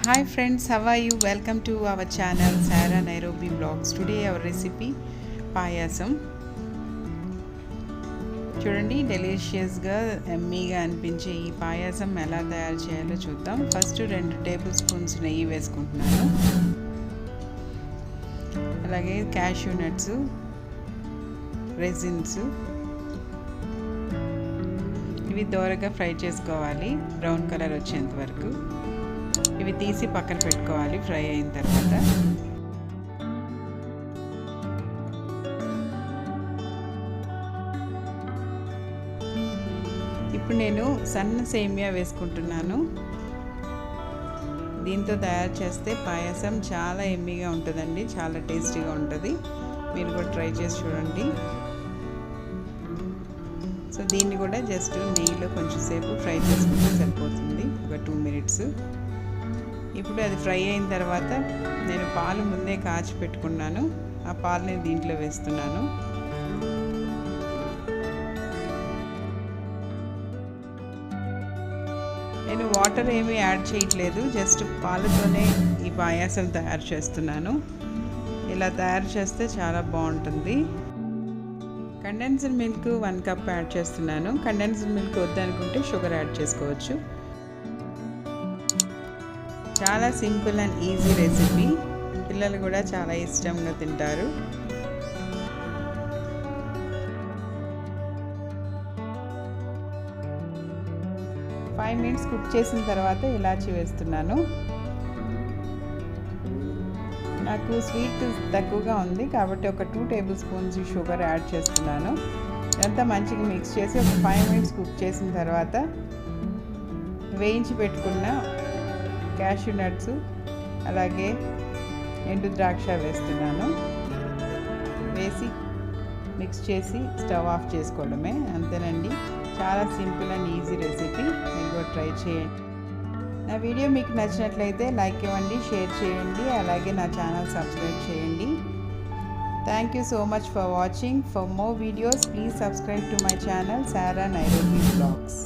Hi friends, how are you? Welcome to our channel Sarah Nairobi Vlogs. Today our recipe payasam. చూడండి డెలిషియస్గా ఎమ్మీగా అనిపించే ఈ పాయసం ఎలా తయారు చేయాలో చూద్దాం. ఫస్ట్ 2 టేబుల్ స్పూన్స్ నెయ్యి వేసుకుంటున్నాను. అలాగే క్యాష్యూ నట్స్, రెజిన్స్ ఇవి దోరగా ఫ్రై చేసుకోవాలి, బ్రౌన్ కలర్ వచ్చేంత వరకు. ఇవి తీసి పక్కన పెట్టుకోవాలి ఫ్రై అయిన తర్వాత. ఇప్పుడు నేను సన్న సేమియా వేసుకుంటున్నాను. దీంతో తయారు చేస్తే పాయసం చాలా ఎమ్మీగా ఉంటుందండి, చాలా టేస్టీగా ఉంటుంది. మీరు కూడా ట్రై చేసి చూడండి. సో దీన్ని కూడా జస్ట్ నెయ్యిలో కొంచెం సేపు ఫ్రై చేసుకుంటే సరిపోతుంది, ఒక 2 మినిట్స్. ఇప్పుడు అది ఫ్రై అయిన తర్వాత నేను పాలు ముందే కాచి పెట్టుకున్నాను. ఆ పాలని దీంట్లో వేస్తున్నాను. నేను వాటర్ ఏమీ యాడ్ చేయట్లేదు, జస్ట్ పాలతోనే ఈ పాయాసం తయారు చేస్తున్నాను. ఇలా తయారు చేస్తే చాలా బాగుంటుంది. కండెన్స్డ్ మిల్క్ 1 కప్ యాడ్ చేస్తున్నాను. కండెన్స్డ్ మిల్క్ వద్దనుకుంటే షుగర్ యాడ్ చేసుకోవచ్చు. చాలా సింపుల్ అండ్ ఈజీ రెసిపీ, పిల్లలు కూడా చాలా ఇష్టంగా తింటారు. ఫైవ్ మినిట్స్ కుక్ చేసిన తర్వాత ఇలాచి వేస్తున్నాను. నాకు స్వీట్ తక్కువగా ఉంది కాబట్టి ఒక 2 టేబుల్ స్పూన్స్ షుగర్ యాడ్ చేస్తున్నాను. ఇదంతా మంచిగా మిక్స్ చేసి ఒక 5 మినిట్స్ కుక్ చేసిన తర్వాత వేయించి పెట్టుకున్న క్యాష్యూ నట్స్ అలాగే ఎండు ద్రాక్ష వేస్తున్నాను. వేసి మిక్స్ చేసి స్టవ్ ఆఫ్ చేసుకోవడమే, అంతేనండి. చాలా సింపుల్ అండ్ ఈజీ రెసిపీ, మీరు కూడా ట్రై చేయండి. నా వీడియో మీకు నచ్చినట్లయితే లైక్ ఇవ్వండి, షేర్ చేయండి, అలాగే నా ఛానల్ సబ్స్క్రైబ్ చేయండి. Thank you so much for watching. For more videos please subscribe to my channel Sarah Nairobi Vlogs.